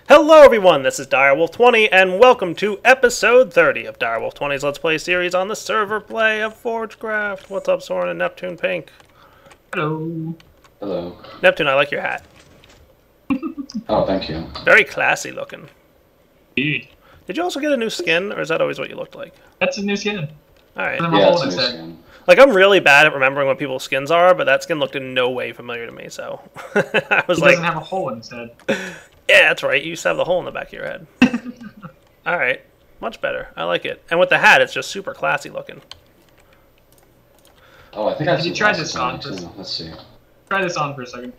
Hello everyone, this is Direwolf20 and welcome to episode 30 of Direwolf20's Let's Play series on the server play of Forgecraft. What's up, Soren and Neptune Pink? Hello. Hello. Neptune, I like your hat. Oh, thank you. Very classy looking. Indeed. Did you also get a new skin, or is that always what you looked like? That's a new skin. Alright. Yeah, it's a new skin. Like, I'm really bad at remembering what people's skins are, but that skin looked in no way familiar to me, so... I was It like... doesn't have a hole in its head. Yeah, that's right. You used to have the hole in the back of your head. Alright. Much better. I like it. And with the hat, it's just super classy looking. Oh, I think I've Have you seen tried glasses this on too. Let's see. Try this on for a second.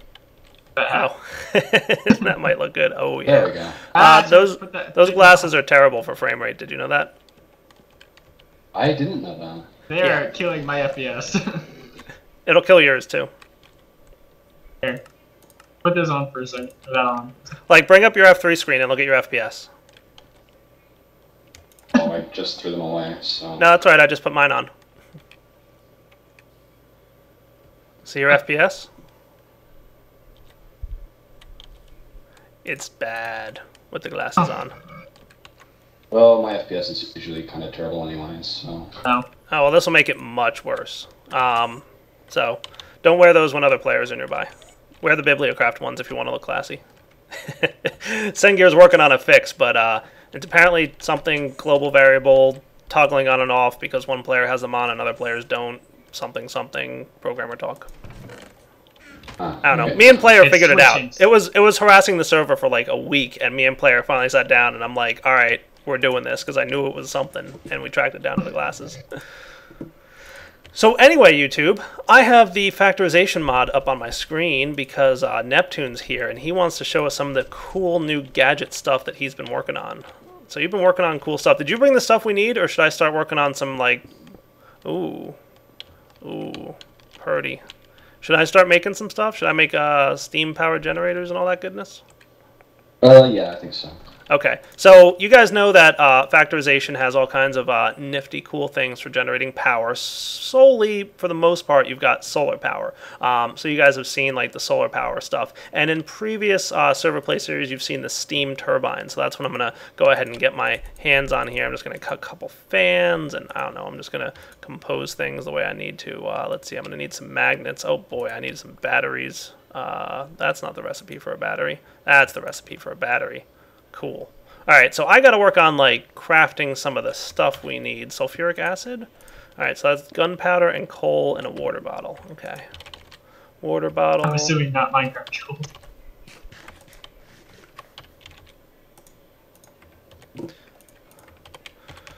That hat. Oh. That might look good. Oh, yeah. There we go. Those glasses are terrible for frame rate. Did you know that? I didn't know that. They are killing my FPS. It'll kill yours, too. Here. Put this on for a second. Put that on. Like, bring up your F3 screen and look at your FPS. Oh, I just threw them away, so... No, that's right. I just put mine on. See your FPS? It's bad with the glasses on. Well, my FPS is usually kind of terrible anyways, so... No. Oh, well, this will make it much worse. So, don't wear those when other players are nearby. Wear the Bibliocraft ones if you want to look classy. Sengir's working on a fix, but it's apparently something global variable toggling on and off because one player has them on and other players don't. Something programmer talk. I don't know. Okay. Me and player It's figured it switching. out. It was harassing the server for like a week, and me and player finally sat down and I'm like, all right, we're doing this because I knew it was something, and we tracked it down to the glasses. So anyway, YouTube, I have the Factorization mod up on my screen because Neptune's here, and he wants to show us some of the cool new gadget stuff that he's been working on. So you've been working on cool stuff. Did you bring the stuff we need, or should I start working on some, like... Ooh, purdy. Should I start making some stuff? Should I make steam-powered generators and all that goodness? Yeah, I think so. Okay, so you guys know that Factorization has all kinds of nifty, cool things for generating power. Solely, for the most part, you've got solar power. So you guys have seen like the solar power stuff. And in previous server play series, you've seen the steam turbine. So that's what I'm going to go ahead and get my hands on here. I'm just going to cut a couple fans, and I don't know, I'm just going to compose things the way I need to. Let's see, I'm going to need some magnets. Oh boy, I need some batteries. That's not the recipe for a battery. That's the recipe for a battery. Cool. Alright, so I gotta work on, like, crafting some of the stuff we need. Sulfuric acid? Alright, so that's gunpowder and coal and a water bottle. Okay. Water bottle. I'm assuming not Minecraft gold.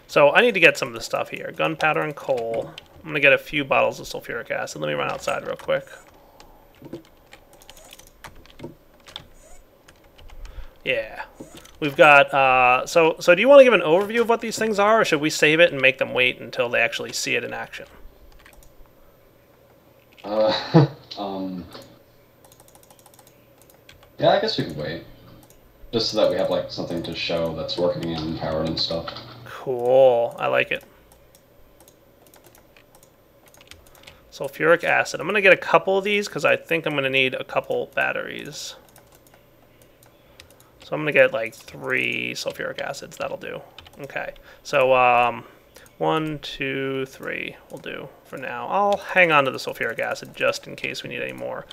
So I need to get some of the stuff here. Gunpowder and coal. I'm gonna get a few bottles of sulfuric acid. Let me run outside real quick. Yeah. We've got, so do you want to give an overview of what these things are, or should we save it and make them wait until they actually see it in action? Yeah, I guess we can wait. Just so that we have, like, something to show that's working and powered and stuff. Cool. I like it. Sulfuric acid. I'm going to get a couple of these because I think I'm going to need a couple batteries. So I'm going to get like 3 sulfuric acids. That'll do. Okay. So 1, 2, 3 will do for now. I'll hang on to the sulfuric acid just in case we need any more.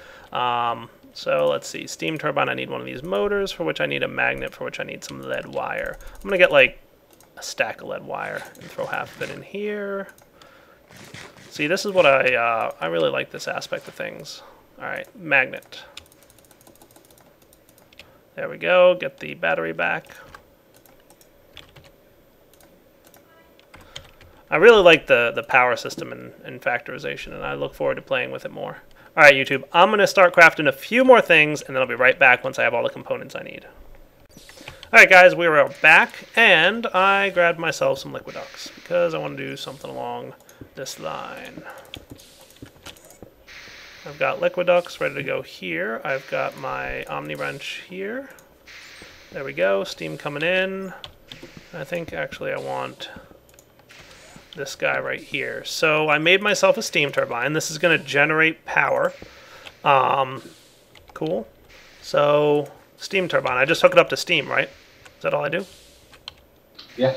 So let's see. Steam turbine, I need one of these motors, for which I need a magnet, for which I need some lead wire. I'm going to get like a stack of lead wire and throw half of it in here. See, this is what I really like this aspect of things. All right, magnet. There we go, get the battery back. I really like the power system in Factorization, and I look forward to playing with it more. Alright, YouTube, I'm going to start crafting a few more things, and then I'll be right back once I have all the components I need. Alright guys, we are back, and I grabbed myself some Liquiducts, because I want to do something along this line. I've got Liquiducts ready to go here. I've got my Omni Wrench here. There we go. Steam coming in. I think actually I want this guy right here. So I made myself a steam turbine. This is going to generate power. Cool. So Steam turbine. I just hook it up to steam, right? Is that all I do? Yeah.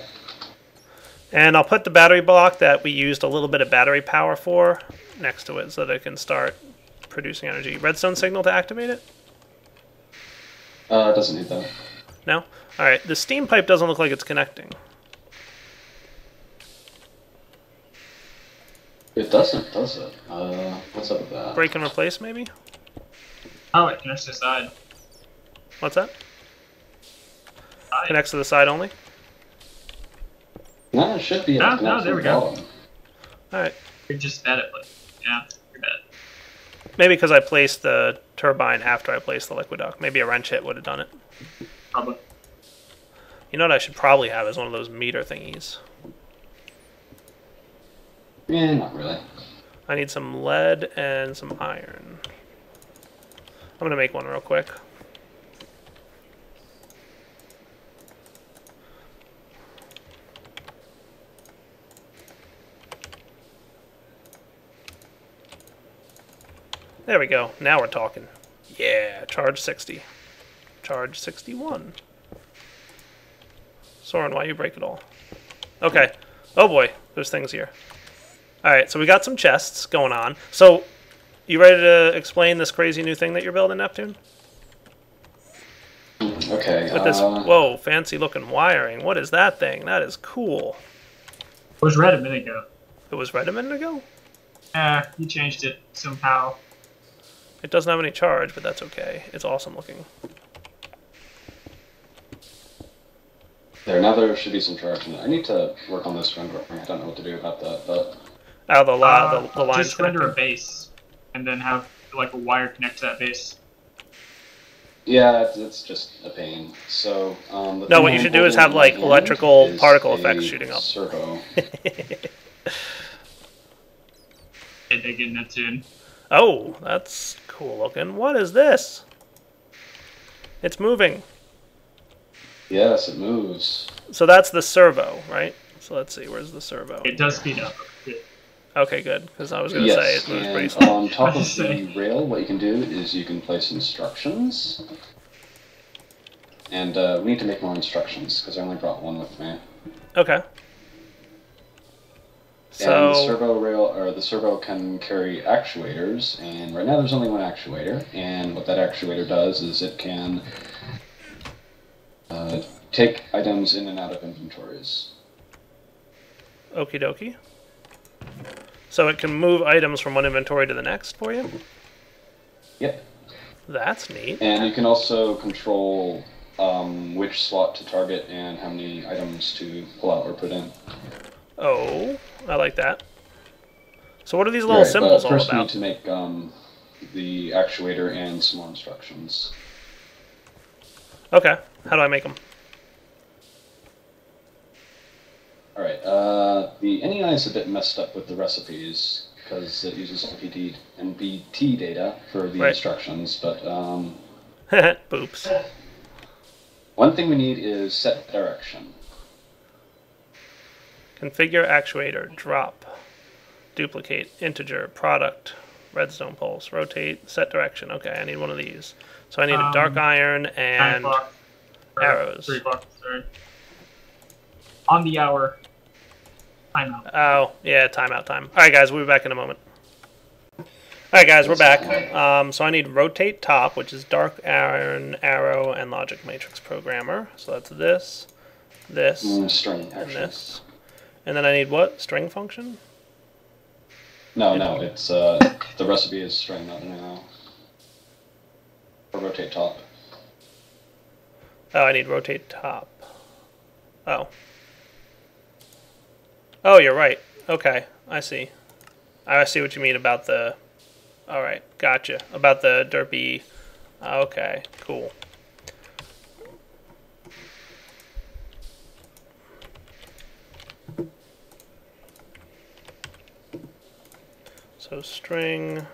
And I'll put the battery block that we used a little bit of battery power for next to it so that it can start producing energy. Redstone signal to activate it? It doesn't need that. No? Alright, the steam pipe doesn't look like it's connecting. It doesn't, does it? What's up with that? Break and replace, maybe? Oh, it connects to the side. What's that? Side. Connects to the side only? No, it should be. No, there we go. Alright. You're just bad at it. Yeah, you're bad. Maybe because I placed the turbine after I placed the liquid duct. Maybe a wrench hit would have done it. Probably. You know what I should probably have is one of those meter thingies. Yeah, not really. I need some lead and some iron. I'm going to make one real quick. There we go. Now we're talking. Yeah, charge 60. Charge 61. Soren, why you break it all? Okay. Oh boy, there's things here. Alright, so we got some chests going on. So, you ready to explain this crazy new thing that you're building, Neptune? Okay. With this, whoa, fancy looking wiring. What is that thing? That is cool. It was red a minute ago. It was red a minute ago? You changed it somehow. It doesn't have any charge, but that's okay. It's awesome looking. There, now there should be some charge in it. I need to work on this rendering. I don't know what to do about that, but... Oh, the line. Just render a base, and then have like a wire connect to that base. Yeah, it's just a pain. So, no, what you should do is have like electrical particle effects shooting up. Servo. Hey, they get Neptune. Oh, that's cool looking. What is this? It's moving. Yes, it moves. So that's the servo, right? So let's see, where's the servo? It does speed up. Good. Okay, good, because I was going to say it moves pretty slow. On top of the rail, what you can do is you can place instructions. And we need to make more instructions, because I only brought one with me. Okay. So... And the servo rail, or the servo can carry actuators, and right now there's only one actuator, and what that actuator does is it can take items in and out of inventories. Okie dokie. So it can move items from one inventory to the next for you? Yep. That's neat. And you can also control which slot to target and how many items to pull out or put in. Oh, I like that. So what are these little symbols all first about? we need to make the actuator and some more instructions. Okay, how do I make them? Alright, the NEI is a bit messed up with the recipes because it uses NBT data for the instructions, but Boops. one thing we need is set direction. Configure actuator, drop, duplicate, integer, product, redstone pulse, rotate, set direction. Okay, I need one of these. So I need a dark iron and arrows. 3 o'clock, sorry. On the hour. Timeout. Oh, yeah, timeout time. Alright guys, we'll be back in a moment. Alright guys, we're back. So I need rotate top, which is dark iron, arrow, and logic matrix programmer. So that's this, String, and this. And then I need what? String function? No, it's the recipe is string, not now. Or rotate top. Oh, I need rotate top. Oh. Oh, you're right. Okay, I see. I see what you mean about the... Alright, gotcha. About the derpy... Okay, cool. So string,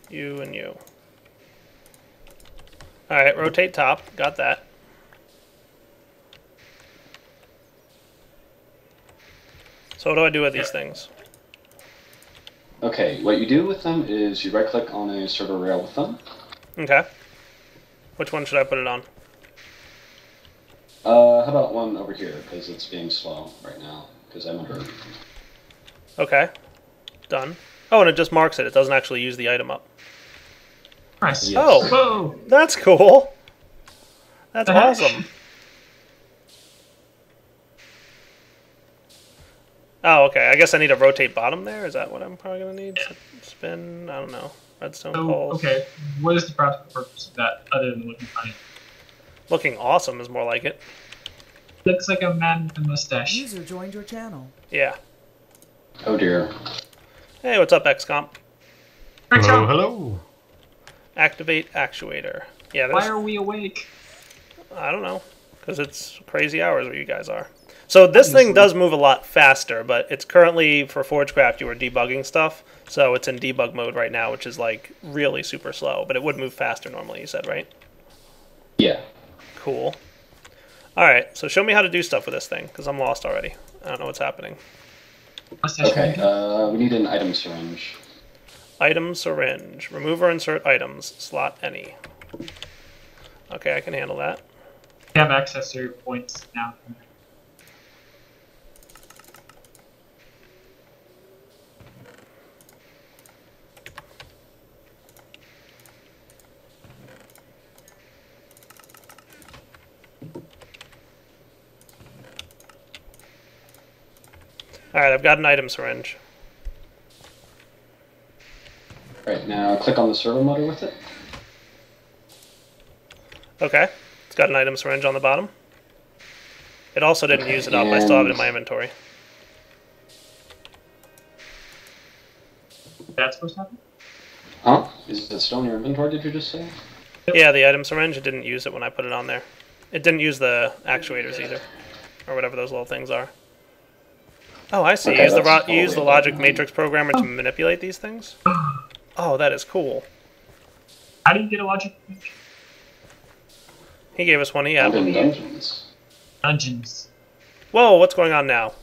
you and you. Alright, rotate top. Got that. So what do I do with these things? Okay, what you do with them is you right-click on a server rail with them. Okay. Which one should I put it on? How about one over here, because it's being slow right now, because I'm under. Okay. Done. Oh, and it just marks it. It doesn't actually use the item up. Nice. Yes. Oh, Whoa! that's cool. That's The heck? awesome. Oh, okay. I guess I need to rotate bottom there. Is that what I'm probably going to need? Spin? I don't know. Redstone So, pulse. okay, what is the practical purpose of that other than looking funny? Looking awesome is more like it. Looks like a man with a mustache. User joined your channel. Yeah. Oh dear. Hey, what's up, XComp? Hello, hello. Activate actuator. Yeah, Why there's, are we awake? I don't know. Because it's crazy hours where you guys are. So this thing does move a lot faster, but it's currently, for Forgecraft, you were debugging stuff. So it's in debug mode right now, which is like really super slow. But it would move faster normally, you said, right? Yeah. Cool. Alright, so show me how to do stuff with this thing, because I'm lost already. I don't know what's happening. Mustache Okay. man. We need an item syringe. Item syringe. Remove or insert items. Slot any. Okay, I can handle that. We have access to your points now. Alright, I've got an item syringe. Right, now click on the servo motor with it. Okay, it's got an item syringe on the bottom. It also didn't use it up. I still have it in my inventory. That's supposed to happen? Huh? Is it still in your inventory, did you just say? Yeah, the item syringe, it didn't use it when I put it on there. It didn't use the actuators either. Or whatever those little things are. Oh, I see. Okay, Use the that's use the totally logic fine. matrix programmer to manipulate these things? Oh, that is cool. How do you get a logic? He gave us one, he had Found one. in dungeons. Dungeons. Whoa, what's going on now?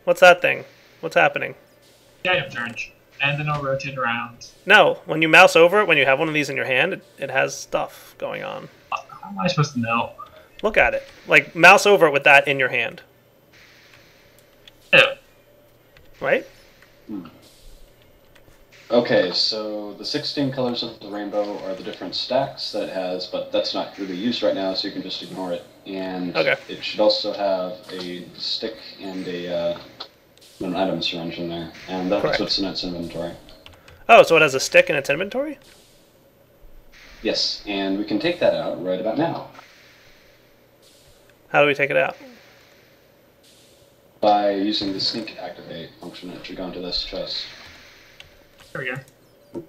What's that thing? What's happening? The item syringe. And then I'll rotate around. No, when you mouse over it, when you have one of these in your hand, it has stuff going on. How am I supposed to know? Look at it. Like, mouse over it with that in your hand. Ew. Right? Okay, so the 16 colors of the rainbow are the different stacks that it has, but that's not really used right now, so you can just ignore it. And Okay. it should also have a stick and an item syringe in there, and that's Correct. what's in its inventory. Oh, so it has a stick in its inventory? Yes, and we can take that out right about now How do we take it out? by using the sneak activate function. It should go into this chest. There we go.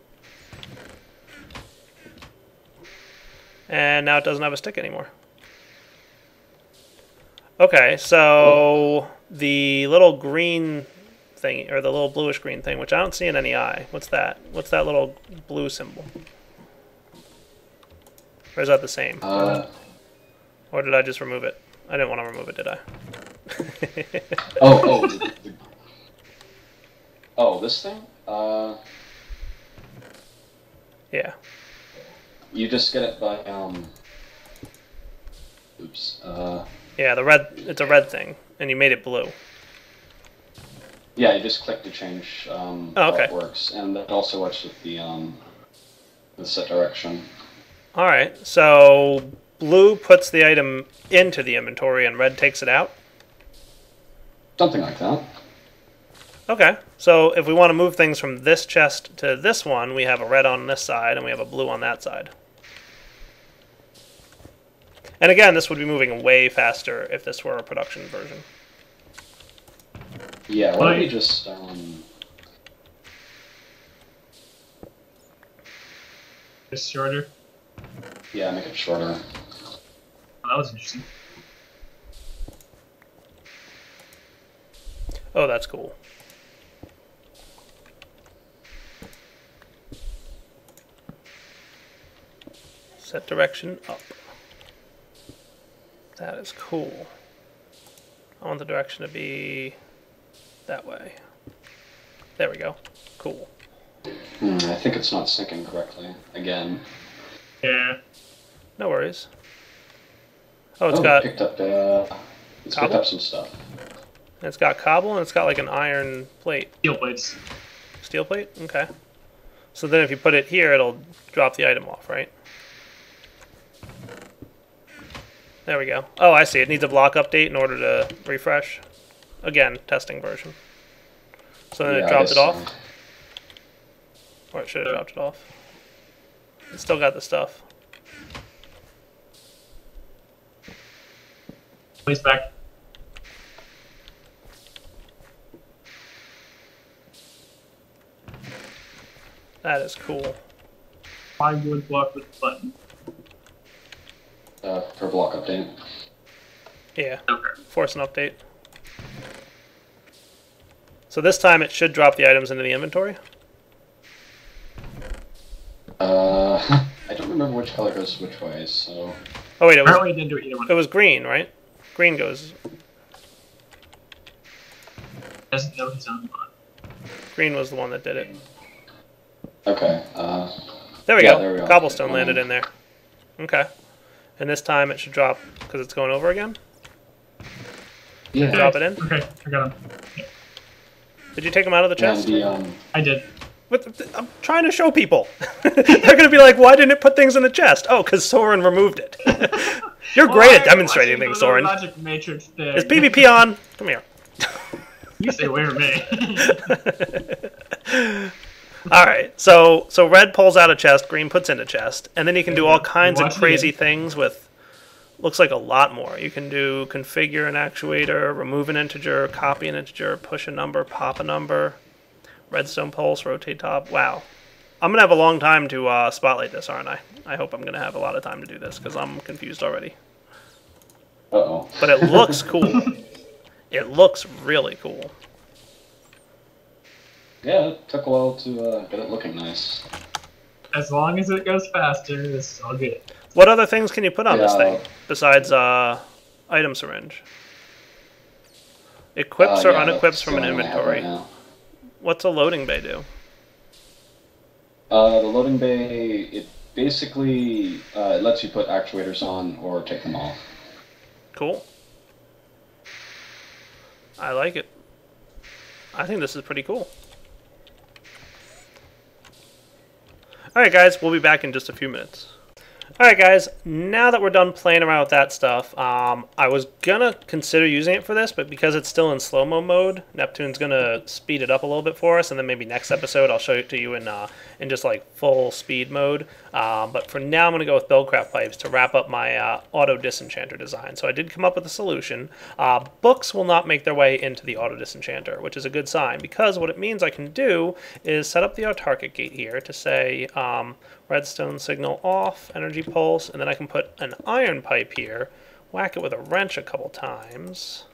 And now it doesn't have a stick anymore. Okay, so the little green thing, or the little bluish green thing, which I don't see in any eye. What's that? What's that little blue symbol? Or is that the same? Or did I just remove it? I didn't want to remove it, did I? Oh, this thing? Yeah. You just get it by, oops, Yeah, the red, it's a red thing, and you made it blue. yeah, you just click to change, Oh, how okay. it works, and that also works with the set direction. Alright, so blue puts the item into the inventory and red takes it out? Something like that. Okay, so if we want to move things from this chest to this one, we have a red on this side and we have a blue on that side. And again, this would be moving way faster if this were a production version. Yeah, why don't we just, Just shorter. yeah, make it shorter. Oh, that was interesting. Oh, that's cool. Set direction up. That is cool. I want the direction to be that way. There we go. Cool. I think it's not syncing correctly. Again. Yeah. No worries. Oh, it's got picked up some stuff. it's got cobble and it's got like an iron plate. Steel plates. Steel plate? Okay. So then if you put it here, it'll drop the item off, right? There we go. Oh, I see. It needs a block update in order to refresh. Again, testing version. So then it dropped it off. Or it should have dropped it off. It's still got the stuff. Place back. That is cool. I would block with the button. For block update. Yeah. Okay. Force an update. So this time it should drop the items into the inventory. I don't remember which color goes which way, so... Oh wait, Apparently it didn't do either one. it was green, right? Green goes... Doesn't know his own button. Green was the one that did it. Okay, There we yeah, go. there we go. Cobblestone landed in there. Okay. And this time it should drop because it's going over again. Yeah. Drop it in. Okay, I got him. Yeah. Did you take them out of the chest? I did. I'm trying to show people. They're going to be like, why didn't it put things in the chest? Oh, because Soren removed it. You're great at demonstrating things, Soren. Logic matrix thing. Is PvP on? Come here. You say where me. Alright, so red pulls out a chest, green puts in a chest, and then you can do all kinds of crazy things with, looks like a lot more. You can do configure an actuator, remove an integer, copy an integer, push a number, pop a number, redstone pulse, rotate top. Wow. I'm going to have a long time to spotlight this, aren't I? I hope I'm going to have a lot of time to do this, because I'm confused already. Uh-oh. But it looks cool. It looks really cool. Yeah, it took a while to get it looking nice. As long as it goes faster, this is all good. What other things can you put on this thing, besides item syringe? Equips or unequips from an inventory. Right, what's a loading bay do? the loading bay, it basically it lets you put actuators on or take them off. Cool. I like it. I think this is pretty cool. Alright guys, we'll be back in just a few minutes. Alright guys, now that we're done playing around with that stuff, I was gonna consider using it for this, but because it's still in slow-mo mode, Neptune's gonna speed it up a little bit for us, and then maybe next episode I'll show it to you in just like full speed mode. But for now I'm gonna go with buildcraft pipes to wrap up my auto disenchanter design. So I did come up with a solution. Books will not make their way into the auto disenchanter, which is a good sign, because what it means I can do is set up the autarkic gate here to say redstone signal off, energy pulse, and then I can put an iron pipe here, whack it with a wrench a couple times.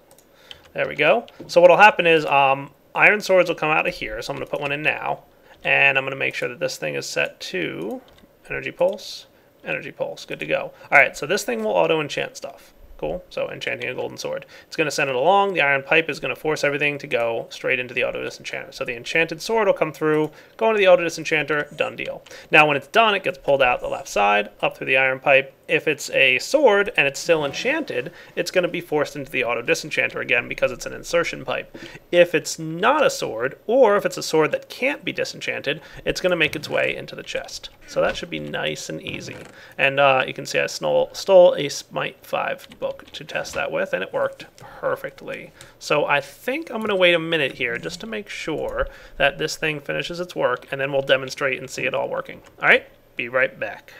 There we go. So what'll happen is iron swords will come out of here, so I'm going to put one in now, and I'm going to make sure that this thing is set to energy pulse, good to go. Alright, so this thing will auto-enchant stuff. Cool. So enchanting a golden sword. It's going to send it along. The iron pipe is going to force everything to go straight into the auto disenchanter. So the enchanted sword will come through, go into the auto disenchanter, done deal. Now when it's done, it gets pulled out the left side, up through the iron pipe. If it's a sword and it's still enchanted, it's going to be forced into the auto disenchanter again because it's an insertion pipe. If it's not a sword, or if it's a sword that can't be disenchanted, it's going to make its way into the chest. So that should be nice and easy. And you can see I stole a Smite 5 book to test that with, and it worked perfectly. So I think I'm going to wait a minute here just to make sure that this thing finishes its work, and then we'll demonstrate and see it all working. Alright, be right back.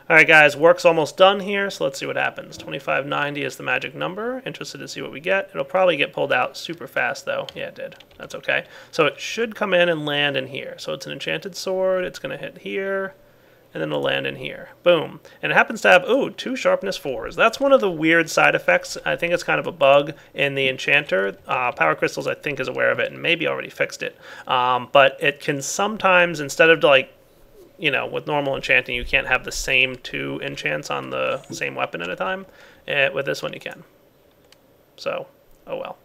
Alright guys, work's almost done here, so let's see what happens. 2590 is the magic number. Interested to see what we get. It'll probably get pulled out super fast though. Yeah, it did. That's okay. So it should come in and land in here. So it's an enchanted sword. It's going to hit here, and then it'll land in here. Boom. And it happens to have, ooh, 2 sharpness 4s. That's one of the weird side effects. I think it's kind of a bug in the enchanter. Power Crystals, I think, is aware of it and maybe already fixed it. But it can sometimes, instead of like, you know, with normal enchanting, you can't have the same 2 enchants on the same weapon at a time. With this one, you can. So, oh well.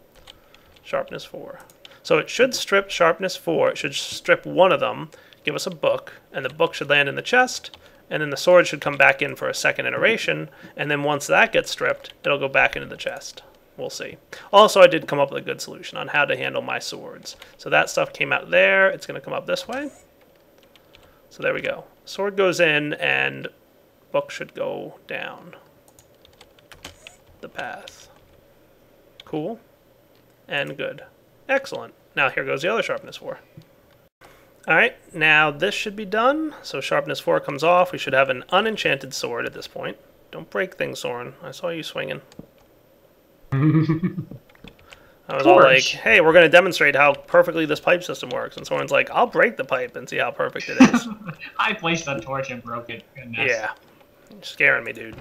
Sharpness 4. So it should strip sharpness 4. It should strip one of them, give us a book, and the book should land in the chest, and then the sword should come back in for a second iteration, and then once that gets stripped, it'll go back into the chest. We'll see. Also, I did come up with a good solution on how to handle my swords. So that stuff came out there. It's going to come up this way. So there we go. Sword goes in, and book should go down the path. Cool. And good. Excellent. Now here goes the other sharpness 4. Alright, now this should be done. So sharpness 4 comes off. We should have an unenchanted sword at this point. Don't break things, Soren. I saw you swinging. I was all like, hey, we're going to demonstrate how perfectly this pipe system works. And Soren's like, I'll break the pipe and see how perfect it is. I placed a torch and broke it. Goodness. Yeah. You're scaring me, dude.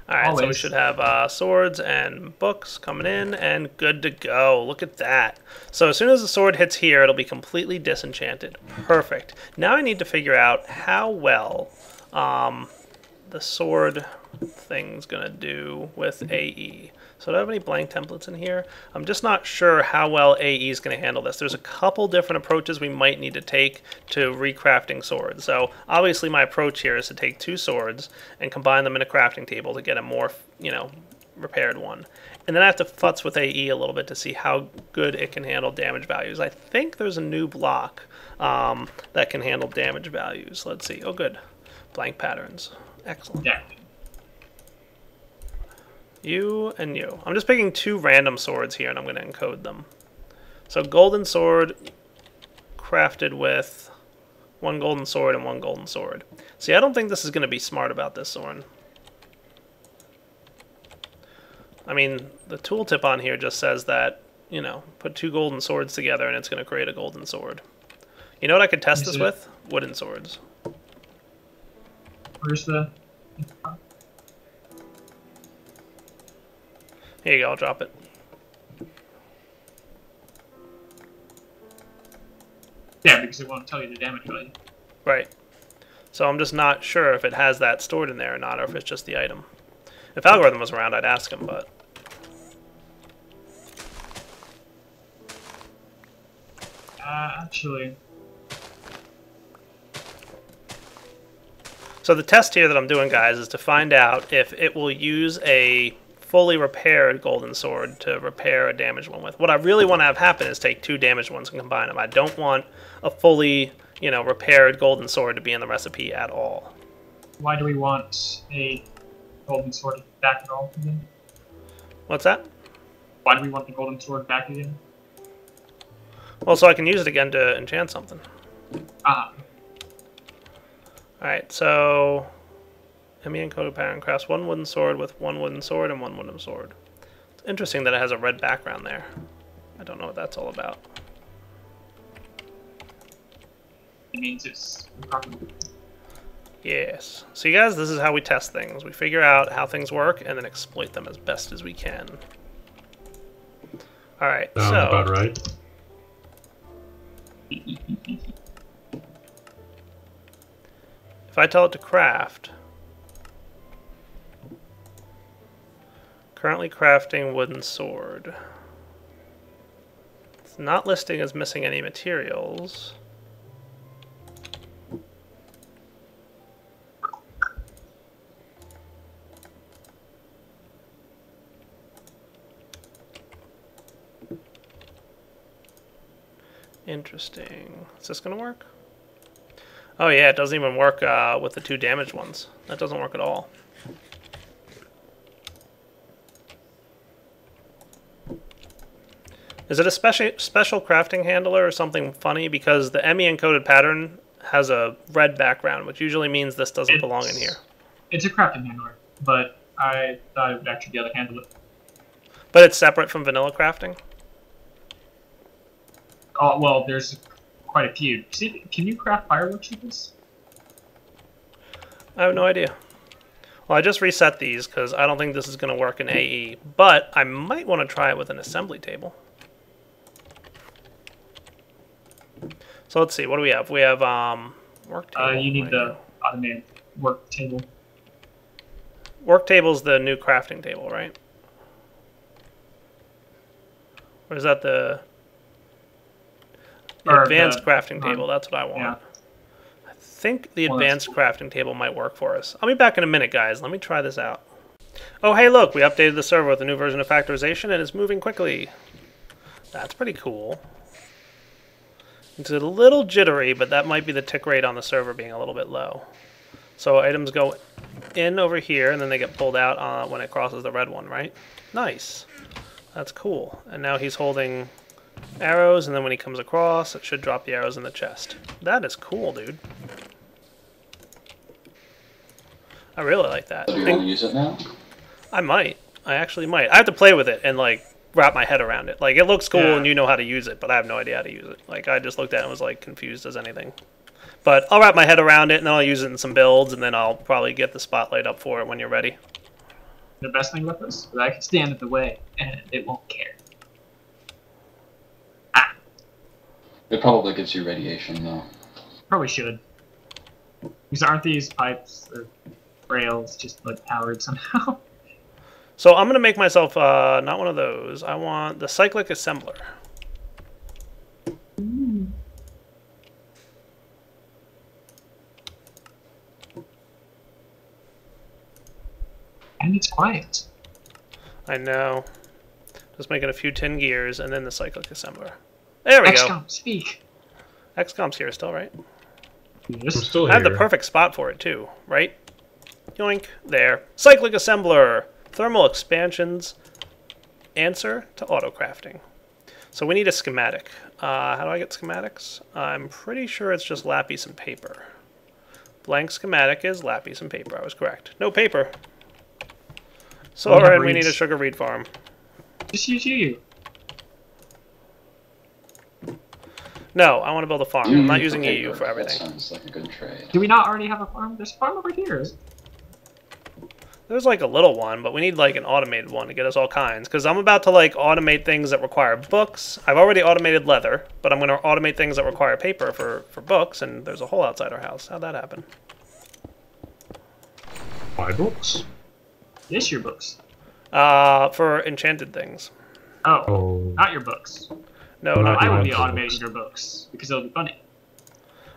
Alright, so we should have swords and books coming in, and good to go. Look at that. So as soon as the sword hits here, it'll be completely disenchanted. Perfect. Now I need to figure out how well the sword thing's going to do with AE. So do I have any blank templates in here? I'm just not sure how well AE is going to handle this. There's a couple different approaches we might need to take to recrafting swords. So obviously my approach here is to take 2 swords and combine them in a crafting table to get a more, repaired one. And then I have to futz with AE a little bit to see how good it can handle damage values. I think there's a new block that can handle damage values. Let's see. Oh, good. Blank patterns. Excellent. Yeah. You and you. I'm just picking 2 random swords here, and I'm going to encode them. So golden sword crafted with 1 golden sword and 1 golden sword. See, I don't think this is going to be smart about this, Soren. I mean, the tooltip on here just says that, put 2 golden swords together and it's going to create a golden sword. You know what I could test this with? Wooden swords. Where's the... Here you go, I'll drop it. Yeah, because it won't tell you the damage value. Right. So I'm just not sure if it has that stored in there or not, or if it's just the item. If Algorithm was around, I'd ask him, but... Actually... So the test here that I'm doing, guys, is to find out if it will use a fully repaired golden sword to repair a damaged one with. What I really want to have happen is take 2 damaged ones and combine them. I don't want a fully, repaired golden sword to be in the recipe at all. Why do we want a golden sword back at all again? What's that? Why do we want the golden sword back again? Well, so I can use it again to enchant something. Ah. Alright, so... ME encoded pattern crafts 1 wooden sword with 1 wooden sword and 1 wooden sword. It's interesting that it has a red background there. I don't know what that's all about. It means it's... Yes. So you guys, this is how we test things. We figure out how things work and then exploit them as best as we can. Alright, so... about right. If I tell it to craft... Currently crafting wooden sword. It's not listing as missing any materials. Interesting. Is this going to work? Oh yeah, it doesn't even work with the 2 damaged ones. That doesn't work at all. Is it a special crafting handler or something funny? Because the ME encoded pattern has a red background, which usually means this doesn't belong in here. It's a crafting handler, but I thought I would actually be able to handle it. But it's separate from vanilla crafting? Oh, well, there's quite a few. See, can you craft fireworks with this? I have no idea. Well, I just reset these because I don't think this is going to work in AE, but I might want to try it with an assembly table. So let's see, what do we have? We have work table. You need the automated work table. Work table's the new crafting table, right? Or is that the advanced crafting table? That's what I want. Yeah. I think the advanced crafting table might work for us. I'll be back in a minute, guys. Let me try this out. Oh, hey, look, we updated the server with a new version of Factorization, and it's moving quickly. That's pretty cool. It's a little jittery, but that might be the tick rate on the server being a little bit low. So items go in over here, and then they get pulled out when it crosses the red one, right? Nice. That's cool. And now he's holding arrows, and then when he comes across, it should drop the arrows in the chest. That is cool, dude. I really like that. So do you want to use it now? I might. I actually might. I have to play with it and, like, wrap my head around it. Like, it looks cool and you know how to use it, but I have no idea how to use it. Like, I just looked at it and was, like, confused as anything. But I'll wrap my head around it, and then I'll use it in some builds, and then I'll probably get the spotlight up for it when you're ready. The best thing about this is I can stand in the way, and it won't care. Ah! It probably gives you radiation, though. Probably should. Because aren't these pipes or rails just, like, powered somehow? So I'm going to make myself not one of those. I want the Cyclic assembler. And it's quiet. I know. Just making a few tin gears and then the Cyclic assembler. There we go. XCOM, speak. XCOM's here still, right? Yes. I'm still I have here. the perfect spot for it too, right? Yoink. There. Cyclic assembler. Thermal expansions. Answer to auto crafting. So we need a schematic. How do I get schematics? I'm pretty sure it's just lapis and paper. Blank schematic is lapis and paper. I was correct. No paper. So alright, we need a sugar reed farm. Just use you. No, I want to build a farm. I'm not using EU for That everything. sounds like a good trade. Do we not already have a farm? There's a farm over here. There's like a little one, but we need like an automated one to get us all kinds. Because I'm about to like automate things that require books. I've already automated leather, but I'm going to automate things that require paper for books. And there's a hole outside our house. How'd that happen? My books? This your books. For enchanted things. Oh, not your books. No, Not not I would be enchanted automating books. your books because it'll be funny.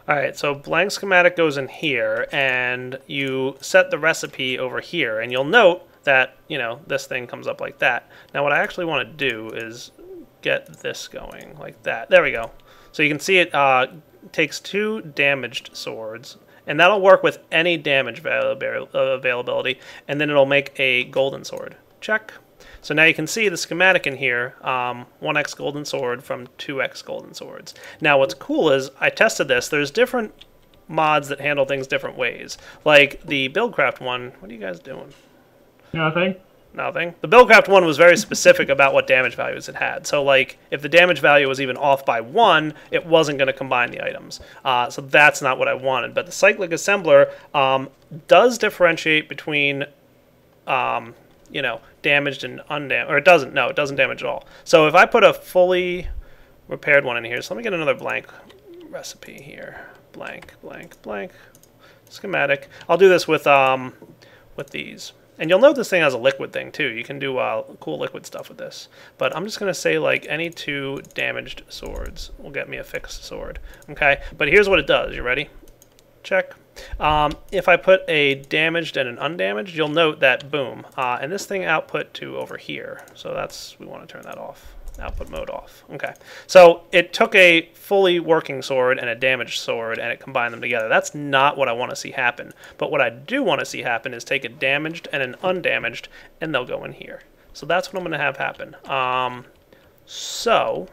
Alright, so blank schematic goes in here, and you set the recipe over here, and you'll note that, you know, this thing comes up like that. Now what I actually want to do is get this going, like that. There we go. So you can see it takes 2 damaged swords, and that'll work with any damage availability, and then it'll make a golden sword. Check. So now you can see the schematic in here, 1x golden sword from 2x golden swords. Now what's cool is, I tested this, there's different mods that handle things different ways. Like the Buildcraft one, what are you guys doing? Nothing. Nothing. The Buildcraft one was very specific about what damage values it had. So like, if the damage value was even off by 1, it wasn't going to combine the items. So that's not what I wanted. But the Cyclic Assembler does differentiate between you know, damaged and undamaged, or it doesn't. No, it doesn't damage at all. So if I put a fully repaired one in here, so let me get another blank recipe here. Blank, blank, blank. Schematic. I'll do this with these. And you'll note this thing has a liquid thing too. You can do cool liquid stuff with this. But I'm just going to say like any 2 damaged swords will get me a fixed sword. Okay, but here's what it does. You ready? Check. If I put a damaged and an undamaged, you'll note that boom, and this thing output to over here. So that's, we want to turn that off. Output mode off. Okay. So it took a fully working sword and a damaged sword and it combined them together. That's not what I want to see happen. But what I do want to see happen is take a damaged and an undamaged and they'll go in here. So that's what I'm going to have happen. So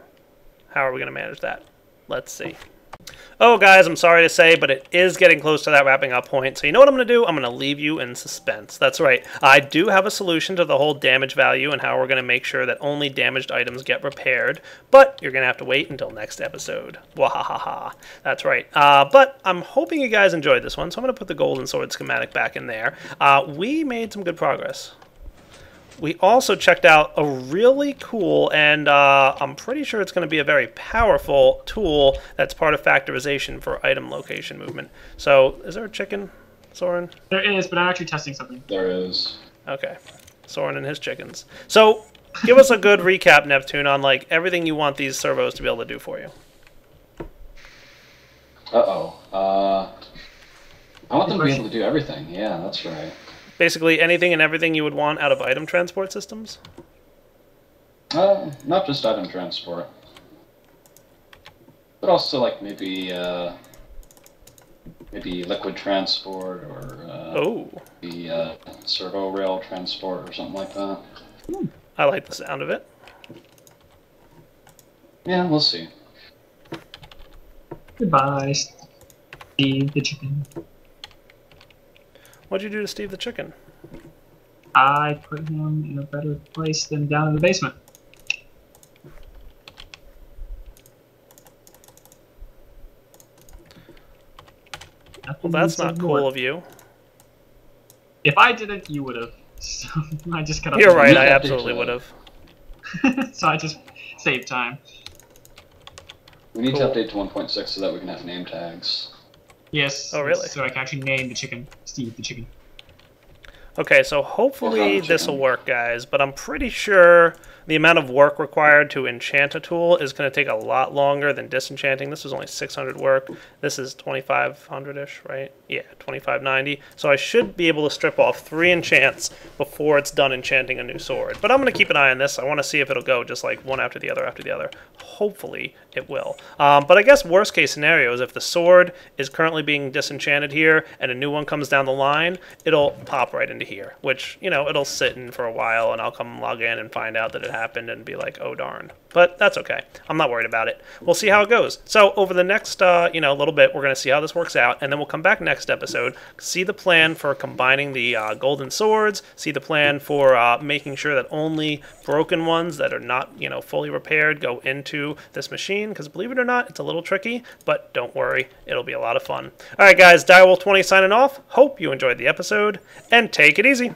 how are we going to manage that? Let's see. Oh, guys, I'm sorry to say, but it is getting close to that wrapping up point. So you know what I'm going to do? I'm going to leave you in suspense. That's right. I do have a solution to the whole damage value and how we're going to make sure that only damaged items get repaired. But you're going to have to wait until next episode. Wahahaha. That's right. But I'm hoping you guys enjoyed this one. So I'm going to put the golden sword schematic back in there. We made some good progress. We also checked out a really cool, and I'm pretty sure it's going to be a very powerful tool that's part of Factorization for item location movement. So, is there a chicken, Soren? There is, but I'm actually testing something. There is. Okay. Soren and his chickens. So, give us a good recap, Neptune, on like everything you want these servos to be able to do for you. Uh-oh. I want them to be able to do everything. Yeah, that's right. Basically, anything and everything you would want out of item transport systems? Not just item transport. But also, like, maybe liquid transport or the Servo Rail transport or something like that. I like the sound of it. Yeah, we'll see. Goodbye, Steve the chicken. What'd you do to Steve the chicken? I put him in a better place than down in the basement. Well, that's not cool of you. If I didn't, you would have. So I just cut up. You're right, I absolutely would have. So I just saved time. We need to update to 1.6 so that we can have name tags. Yes. Oh, really? So I can actually name the chicken Steve the chicken. Okay, so hopefully this will work, guys, but I'm pretty sure the amount of work required to enchant a tool is going to take a lot longer than disenchanting. This was only 600 work. This is 2,500-ish, right? Yeah, 2,590. So I should be able to strip off 3 enchants before it's done enchanting a new sword. But I'm going to keep an eye on this. I want to see if it'll go just like one after the other after the other. Hopefully it will. But I guess worst case scenario is if the sword is currently being disenchanted here and a new one comes down the line, it'll pop right into here, which, you know, it'll sit in for a while and I'll come log in and find out that it happened and be like, oh darn. But that's okay. I'm not worried about it. We'll see how it goes. So over the next little bit, we're going to see how this works out, and then we'll come back next episode, see the plan for combining the golden swords, see the plan for making sure that only broken ones that are not fully repaired go into this machine, because believe it or not, it's a little tricky, but don't worry, it'll be a lot of fun. All right, guys, Direwolf20 signing off. Hope you enjoyed the episode, and take it easy.